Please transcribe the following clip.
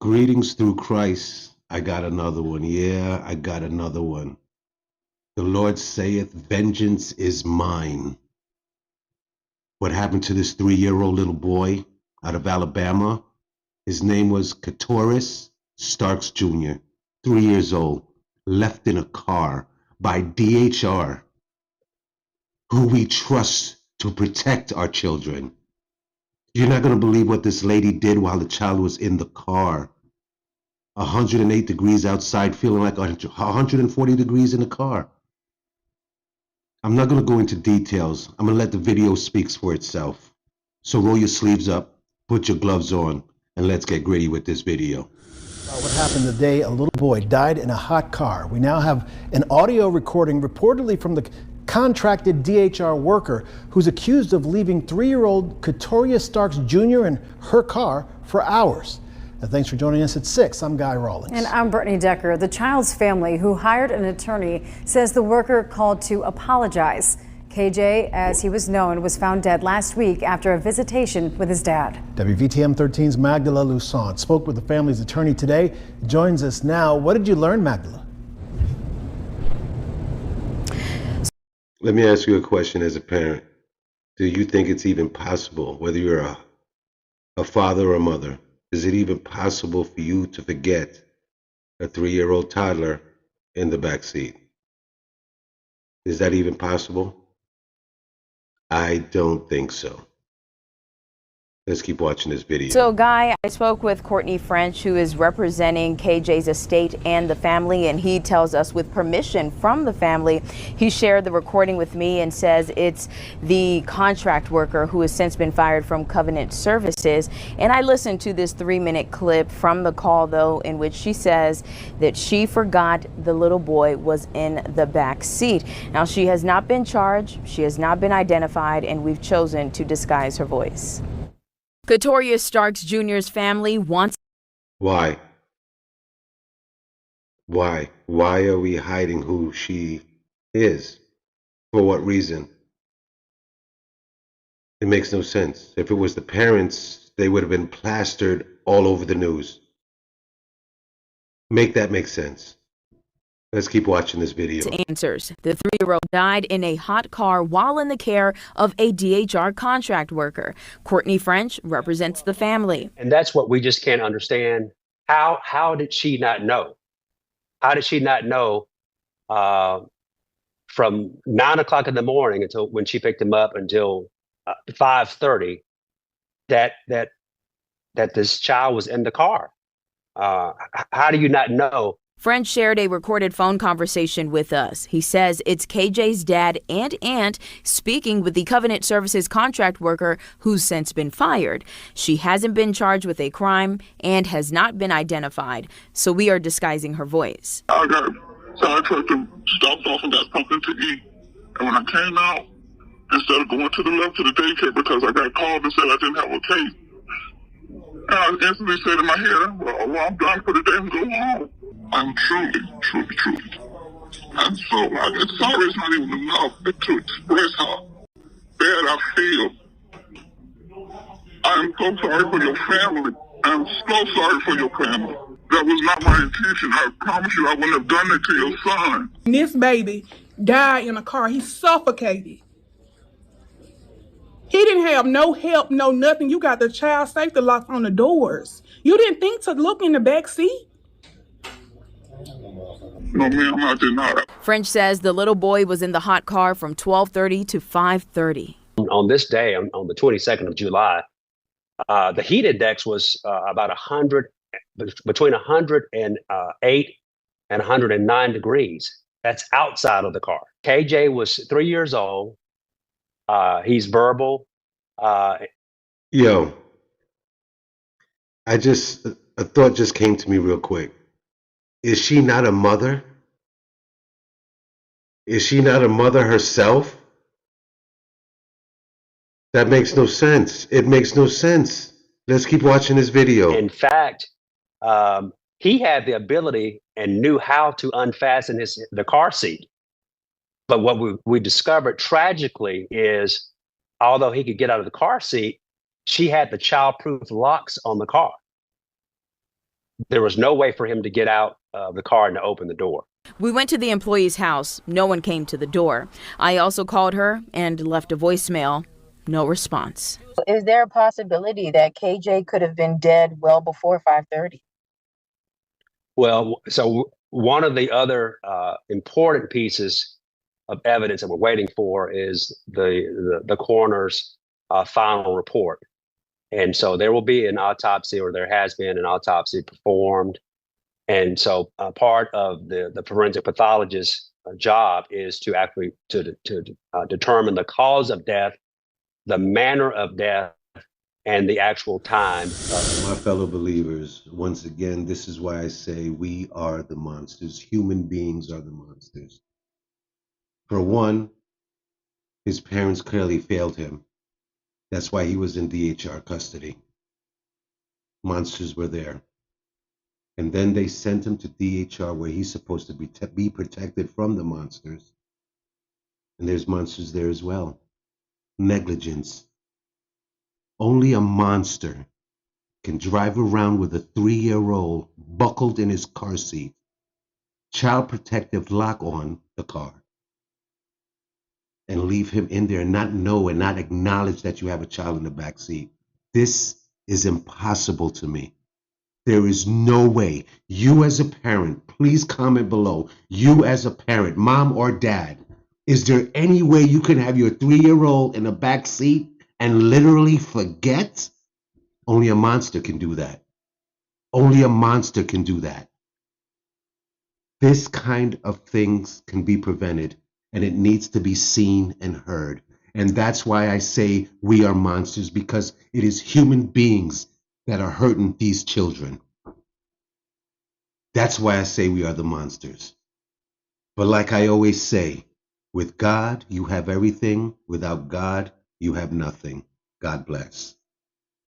Greetings through Christ. I got another one. Yeah, I got another one. The Lord saith, vengeance is mine. What happened to this 3-year-old little boy out of Alabama? His name was Ktorious Starks Jr., 3 years old, left in a car by DHR, who we trust to protect our children. You're not going to believe what this lady did while the child was in the car. 108 degrees outside, feeling like 140 degrees in the car. I'm not going to go into details. I'm going to let the video speak for itself. So roll your sleeves up, put your gloves on, and let's get gritty with this video. What happened the day a little boy died in a hot car. We now have an audio recording reportedly from the contracted DHR worker who's accused of leaving 3-year-old Ktorious Starks Jr. in her car for hours. And thanks for joining us at 6. I'm Guy Rawlings. And I'm Brittany Decker. The child's family, who hired an attorney, says the worker called to apologize. KJ, as he was known, was found dead last week after a visitation with his dad. WVTM 13's Magdala Luson spoke with the family's attorney today. Joins us now. What did you learn, Magdala? Let me ask you a question as a parent. Do you think it's even possible, whether you're a father or a mother, is it even possible for you to forget a 3-year-old toddler in the back seat? Is that even possible? I don't think so. Let's keep watching this video. So, Guy, I spoke with Courtney French, who is representing KJ's estate and the family, and he tells us with permission from the family. He shared the recording with me and says it's the contract worker who has since been fired from Covenant Services. And I listened to this 3-minute clip from the call, though, in which she says that she forgot the little boy was in the back seat. Now, she has not been charged, she has not been identified, and we've chosen to disguise her voice. Ktorious Starks Jr.'s family wants... Why? Why? Why are we hiding who she is? For what reason? It makes no sense. If it was the parents, they would have been plastered all over the news. Make that make sense. Let's keep watching this video. Answers. The 3-year-old died in a hot car while in the care of a DHR contract worker. Courtney French represents the family. And that's what we just can't understand. How did she not know? How did she not know from 9 o'clock in the morning until when she picked him up until 5:30 that this child was in the car? How do you not know? French shared a recorded phone conversation with us. He says it's KJ's dad and aunt speaking with the Covenant Services contract worker who's since been fired. She hasn't been charged with a crime and has not been identified, so we are disguising her voice. I got sidetracked and stopped off and got something to eat. And when I came out, instead of going to the left to the daycare because I got called and said I didn't have a case, and I instantly said in my head, well, I'm done for the day and go home. I'm truly. And so sorry is not even enough to express how bad I feel. I'm so sorry for your family. I'm so sorry for your family. That was not my intention. I promise you I wouldn't have done it to your son. This baby died in a car. He suffocated. He didn't have no help, no nothing. You got the child safety locks on the doors. You didn't think to look in the back seat? No, ma'am, I did not. French says the little boy was in the hot car from 12:30 to 5:30. On this day, on the 22nd of July, the heat index was about 100, between 108 and 109 degrees. That's outside of the car. KJ was 3 years old. He's verbal. Yo, a thought just came to me real quick. Is she not a mother? Is she not a mother herself? That makes no sense. It makes no sense. Let's keep watching this video. In fact, he had the ability and knew how to unfasten the car seat. But what we discovered tragically is, although he could get out of the car seat, she had the childproof locks on the car. There was no way for him to get out of the car and to open the door. We went to the employee's house. No one came to the door. I also called her and left a voicemail. No response. Is there a possibility that KJ could have been dead well before 5:30? Well, so one of the other important pieces of evidence that we're waiting for is the coroner's final report. And so there will be an autopsy, or there has been an autopsy performed. And so part of the forensic pathologist's job is to actually to determine the cause of death, the manner of death, and the actual time. My fellow believers, once again, this is why I say we are the monsters. Human beings are the monsters. For one, his parents clearly failed him. That's why he was in DHR custody. Monsters were there. And then they sent him to DHR, where he's supposed to be protected from the monsters. And there's monsters there as well. Negligence. Only a monster can drive around with a 3-year-old buckled in his car seat, child protective lock on the car, and leave him in there and not know and not acknowledge that you have a child in the back seat. This is impossible to me. There is no way. You as a parent, please comment below. You as a parent, mom or dad, is there any way you can have your 3-year-old in the back seat and literally forget? Only a monster can do that. Only a monster can do that. This kind of things can be prevented, and it needs to be seen and heard. And that's why I say we are monsters, because it is human beings that are hurting these children. That's why I say we are the monsters. But like I always say, with God, you have everything. Without God, you have nothing. God bless.